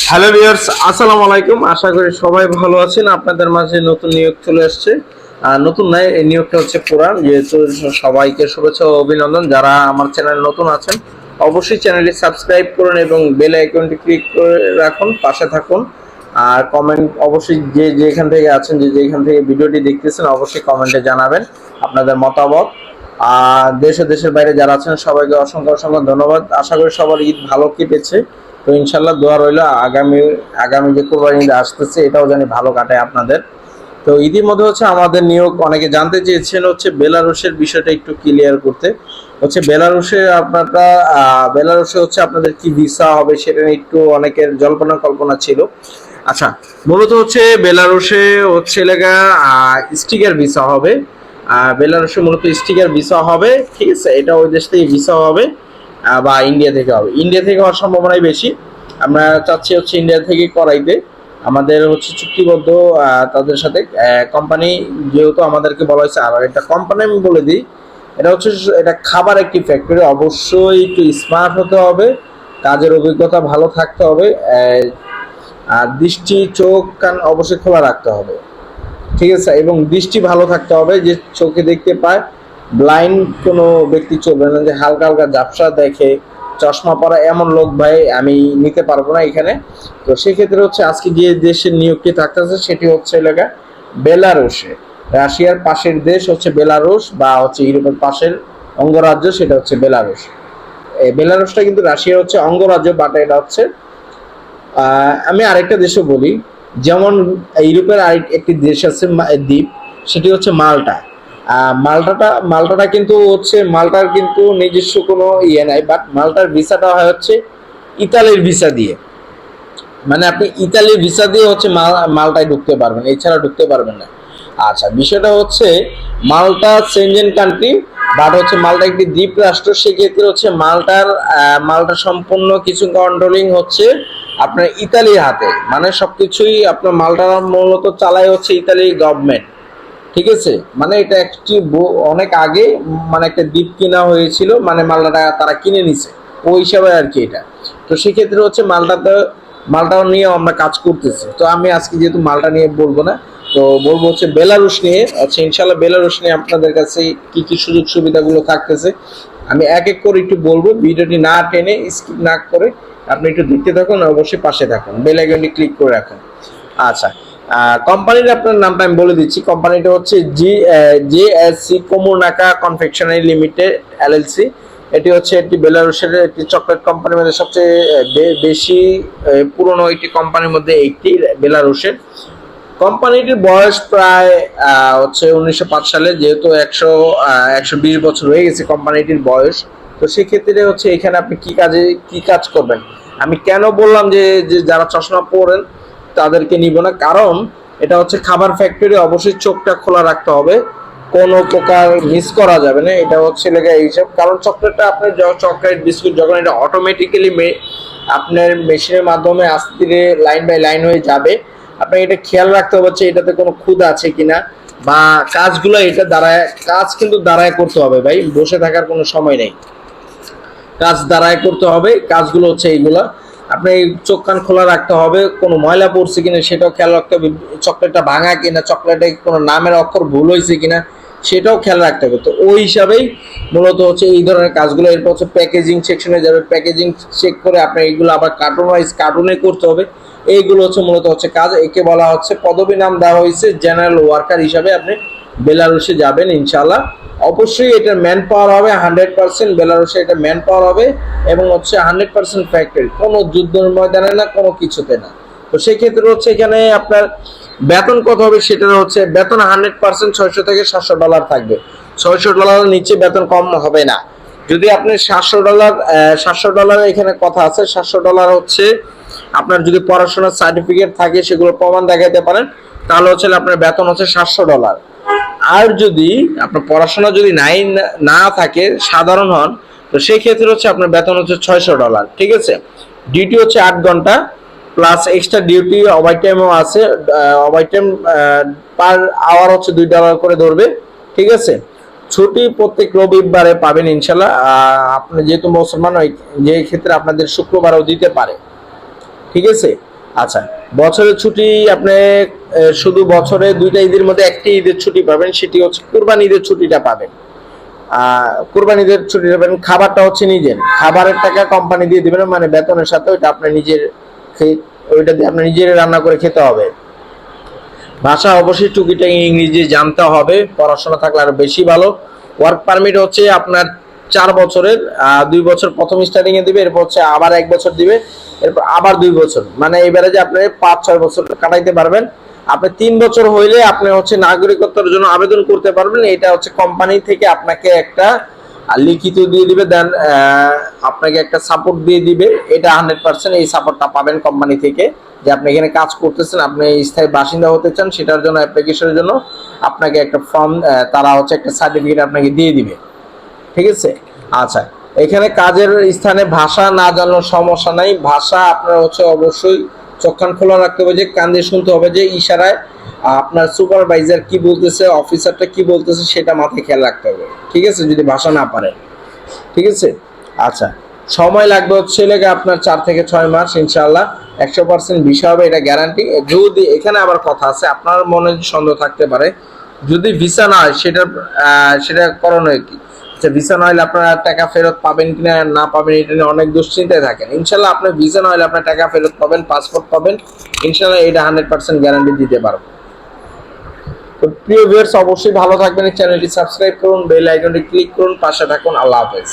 Hello viewers, আসসালামু আলাইকুম। আশা করি সবাই ভালো আছেন। আপনাদের মাঝে নতুন নিয়োগ চলে আসছে। নতুন নয়, এই নিয়োগটা হচ্ছে পুরান। যেহেতু সবাইকে শুভেচ্ছা ও অভিনন্দন। যারা আমার চ্যানেল নতুন আছেন অবশ্যই চ্যানেলটি সাবস্ক্রাইব করুন এবং বেল আইকনটি ক্লিক করে রাখুন, পাশে থাকুন। আর কমেন্ট অবশ্যই যে যেখান থেকে আছেন, যে যেখান থেকে ভিডিওটি দেখতেছেন অবশ্যই কমেন্টে জানাবেন আপনাদের মতামত। আর দেশ ও দেশের বাইরে যারা আছেন সবাইকে অসংখ্য অসংখ্য ধন্যবাদ। আশা করি সবার ঈদ ভালো কেটেছে। তো ইনশাল্লাহ দোয়া রইল আগামী আগামী যে কোরবানি ঈদ আসতেছে এটাও জানি ভালো কাটে আপনাদের। তো ইতিমধ্যে হচ্ছে আমাদের নিয়োগ অনেকে জানতে চেয়েছেন হচ্ছে বেলারুশের বিষয়টা একটু ক্লিয়ার করতে। হচ্ছে বেলারুশে আপনারা বেলারুশে হচ্ছে আপনাদের কি ভিসা হবে সেটা নিয়ে একটু অনেকের জল্পনা কল্পনা ছিল। আচ্ছা, মূলত হচ্ছে বেলারুশে হচ্ছে লেগা স্টিকার ভিসা হবে। বেলারুশে মূলত স্টিকার ভিসা হবে, ঠিক আছে। এটা ওই দেশ থেকে ভিসা হবে বা ইন্ডিয়া থেকে হবে। ইন্ডিয়া থেকে হওয়ার সম্ভাবনাই বেশি। আমরা চাচ্ছি হচ্ছে ইন্ডিয়া থেকে করাইতে। আমাদের হচ্ছে চুক্তিবদ্ধ তাদের সাথে কোম্পানি, যেহেতু আমাদেরকে বলা হয়েছে। আর একটা কোম্পানি আমি বলে দিই, এটা হচ্ছে এটা খাবার একটি ফ্যাক্টরি। অবশ্যই একটু স্মার্ট হতে হবে, কাজের অভিজ্ঞতা ভালো থাকতে হবে, আর দৃষ্টি চোখ কান অবশ্যই খোলা রাখতে হবে, ঠিক আছে। এবং দৃষ্টি ভালো থাকতে হবে, যে চোখে দেখতে পায়। ব্লাইন্ড কোনো ব্যক্তি চলবে না, যে হালকা হালকা ঝাপসা দেখে চশমা পরা এমন লোক ভাই আমি নিতে পারবো না এখানে। তো সেক্ষেত্রে হচ্ছে আজকে যে দেশের নিয়োগটি থাকতেছে সেটি হচ্ছে এলাকা বেলারুশে। রাশিয়ার পাশের দেশ হচ্ছে বেলারুশ, বা হচ্ছে ইউরোপের পাশের অঙ্গরাজ্য সেটা হচ্ছে বেলারুশ। এই বেলারুশটা কিন্তু রাশিয়ার হচ্ছে অঙ্গরাজ্য, বাট এটা হচ্ছে আমি আরেকটা দেশও বলি। যেমন ইউরোপের আরেক একটি দেশ আছে দ্বীপ, সেটি হচ্ছে মাল্টা। মাল্টাটা কিন্তু হচ্ছে মাল্টার কিন্তু নিজস্ব কোনো ইয়ে নাই, বাট মাল্টার ভিসাটা হয় হচ্ছে ইতালির ভিসা দিয়ে। মানে আপনি ইতালির ভিসা দিয়ে হচ্ছে মাল্টায় ঢুকতে পারবেন, এছাড়া ঢুকতে পারবেন না। আচ্ছা, বিষয়টা হচ্ছে মাল্টা সেনজেন কান্ট্রি, বাট হচ্ছে মাল্টা একটি দ্বীপ রাষ্ট্র। সেক্ষেত্রে হচ্ছে মাল্টা সম্পূর্ণ কিছু কন্ট্রোলিং হচ্ছে আপনার ইতালির হাতে। মানে সবকিছুই আপনার মাল্টা মূলত চালায় হচ্ছে ইতালির গভর্নমেন্ট, ঠিক আছে। মানে এটা একটি অনেক আগে মানে একটা দ্বীপ কিনা হয়েছিল, মানে মাল্টাটা তারা কিনে নিছে ওই হিসাবে আর কি এটা। তো সেক্ষেত্রে হচ্ছে মাল্টা নিয়ে আমরা কাজ করতেছি। তো আমি আজকে যেহেতু মাল্টা নিয়ে বলবো না, তো বলবো হচ্ছে বেলারুশ নিয়ে। আচ্ছা, ইনশাল্লাহ বেলারুশ নিয়ে আপনাদের কাছে কি কি সুযোগ সুবিধাগুলো থাকতেছে আমি এক এক করে একটু বলবো। ভিডিওটি না টেনে স্কিপ না করে আপনি একটু দেখতে থাকুন, অবশ্যই পাশে থাকুন, বেল আইকনটি ক্লিক করে রাখুন। আচ্ছা, কোম্পানির আপনার নামটা আমি বলে দিচ্ছি। কোম্পানিটা হচ্ছে জেএসসি কোমুনাকা কনফেকশনারি লিমিটেড এলএলসি। এটি হচ্ছে একটি বেলারুশের একটি চকলেট কোম্পানির মধ্যে সবচেয়ে বেশি পুরনো একটি কোম্পানির মধ্যে একটি বেলারুশের। কোম্পানিটির বয়স প্রায় হচ্ছে 1905 সালে। যেহেতু 120 বছর হয়ে গেছে কোম্পানিটির বয়স। তো সেক্ষেত্রে হচ্ছে এখানে আপনি কি কাজ করবেন। আমি কেন বললাম যে যারা চশমা পরেন তাদেরকে নিব না, কারণ এটা হচ্ছে খাবার ফ্যাক্টরি। অবশ্যই চোখটা খোলা রাখতে হবে, কোনো প্রকার মিস করা যাবে না। এটা হচ্ছে লেগে এইসব, কারণ চকলেটটা আপনার চকলেট বিস্কুট যখন এটা অটোমেটিক্যালি আপনার মেশিনের মাধ্যমে আস্তে ধীরে লাইন বাই লাইন হয়ে যাবে, আপনাকে এটা খেয়াল রাখতে হবে হচ্ছে এটাতে কোনো খুদ আছে কিনা, বা কাজগুলো এটা দাঁড়ায় কাজ কিন্তু দাঁড়ায় করতে হবে ভাই, বসে থাকার কোনো সময় নেই। কাজ দাঁড়ায় করতে হবে। কাজগুলো হচ্ছে এইগুলা, আপনি চোখ কান খোলা রাখতে হবে, কোনো ময়লা পড়ছে কিনা সেটাও খেয়াল রাখতে হবে, চকলেটটা ভাঙা কিনা, চকলেটে কোনো নামের অক্ষর ভুল হয়েছে কিনা সেটাও খেয়াল রাখতে হবে। তো ওই হিসাবেই মূলত হচ্ছে এই ধরনের কাজগুলো। এরপর হচ্ছে প্যাকেজিং সেকশনে যাবে, প্যাকেজিং চেক করে আপনার এইগুলো আবার কার্টুনে করতে হবে। এইগুলো হচ্ছে মূলত হচ্ছে কাজ। একে বলা হচ্ছে, পদবী নাম দেওয়া হয়েছে জেনারেল ওয়ার্কার হিসাবে আপনি বেলারুশে যাবেন ইনশাল্লাহ। অবশ্যই এটার ম্যান পাওয়ার হবে 100%। বেলারুশে এটা ম্যান পাওয়ার হবে এবং হচ্ছে 100% ফ্যাক্টরি, কোনো যুদ্ধের ময়দানে না, কোনো কিছুতে না। তো সেক্ষেত্রে হচ্ছে এখানে আপনার বেতন কত হবে, সেটা হচ্ছে বেতন 100% $600 থেকে $700 থাকবে। $600 নিচে বেতন কম হবে না। যদি আপনি $700 এখানে কথা আছে, $700 হচ্ছে আপনার যদি পড়াশোনার সার্টিফিকেট থাকে সেগুলো প্রমাণ দেখাতে পারেন, তাহলে হচ্ছে আপনার বেতন হচ্ছে $700। আর যদি আপনার পড়াশোনা যদি না থাকে, সাধারণ হন, তো সেই ক্ষেত্রে হচ্ছে আপনার বেতন হচ্ছে $600, ঠিক আছে। ডিউটি হচ্ছে 8 ঘন্টা প্লাস এক্সট্রা ডিউটি, ওভার টাইমও আছে। ওভার টাইম পার আওয়ার হচ্ছে $2 করে ধরবে, ঠিক আছে। ছুটি প্রত্যেক রবিবারে পাবেন ইনশাল্লাহ। আপনি যেহেতু মুসলমান, যে ক্ষেত্রে আপনাদের শুক্রবারও দিতে পারে, ঠিক আছে। আচ্ছা, বছরের ছুটি আপনি শুধু বছরে 2টা ঈদের মধ্যে একটি ঈদের ছুটি পাবেন, সেটি হচ্ছে কুরবানি ঈদের ছুটিটা পাবেন। কুরবানি ঈদের ছুটি পাবেন। খাবারটা হচ্ছে নিজের, খাবারের টাকা কোম্পানি দিয়ে দিবেন, মানে বেতনের সাথে ওইটা আপনি নিজের, ওইটা দিয়ে আপনি নিজের রান্না করে খেতে হবে। ভাষা অবশ্যই টুকিটাকি ইংরেজি জানতে হবে, পড়াশোনা থাকলে আরো বেশি ভালো। ওয়ার্ক পারমিট হচ্ছে আপনার 4 বছরের, 2 বছর প্রথম স্টার্টিং এ দিবে, এরপর হচ্ছে আবার 1 বছর দিবে, এরপর আবার 2 বছর, মানে এবারে যে আপনি 5-6 বছর কাটাইতে পারবেন। আপনি 3 বছর হইলে আপনি হচ্ছে নাগরিকত্বের জন্য আবেদন করতে পারবেন। এটা হচ্ছে কোম্পানি থেকে আপনাকে একটা লিখিত দিয়ে দিবে, দেন আপনাকে একটা সাপোর্ট দিয়ে দিবে। এটা 100% এই সাপোর্টটা পাবেন কোম্পানি থেকে, যে আপনি এখানে কাজ করতেছেন, আপনি স্থায়ী বাসিন্দা হতে চান, সেটার জন্য অ্যাপ্লিকেশনের জন্য আপনাকে একটা ফর্ম, তারা হচ্ছে একটা সার্টিফিকেট আপনাকে দিয়ে দিবে। ঠিক আছে। আচ্ছা, এখানে কাজের স্থানে ভাষা না জানার সমস্যা নাই। ভাষা আপনার হচ্ছে অবশ্যই চোখ কান খোলা রাখতে হবে, যে কান দিয়ে শুনতে হবে, যে ইশারায় আপনার সুপারভাইজার কি বলতেছে, অফিসারটা কি বলতেছে, সেটা মাথায় খেয়াল রাখতে হবে। ঠিক আছে, যদি ভাষা না পারে। ঠিক আছে। আচ্ছা, সময় লাগবে হচ্ছে লেগে আপনার 4 থেকে 6 মাস, ইনশাআল্লাহ 100% ভিসা হবে, এটা গ্যারান্টি। যদি এখানে আবার কথা আছে, আপনার মনে সন্দেহ থাকতে পারে, যদি ভিসা না হয় সেটা করণীয় কি? আচ্ছা, ভিসা না হলে আপনারা টাকা ফেরত পাবেন কিনা না পাবেন, এটা নিয়ে অনেক দুশ্চিন্তায় থাকেন। ইনশাআল্লাহ আপনার ভিসা না হলে আপনার টাকা ফেরত পাবেন, পাসপোর্ট পাবেন, ইনশাআল্লাহ এটা 100% গ্যারান্টি দিতে পারবো। তো প্রিয় ভিউয়ার্স, অবশ্যই ভালো থাকবেন, চ্যানেলটি সাবস্ক্রাইব করুন, বেল আইকনটি ক্লিক করুন, পাশে থাকুন। আল্লাহ হাফেজ।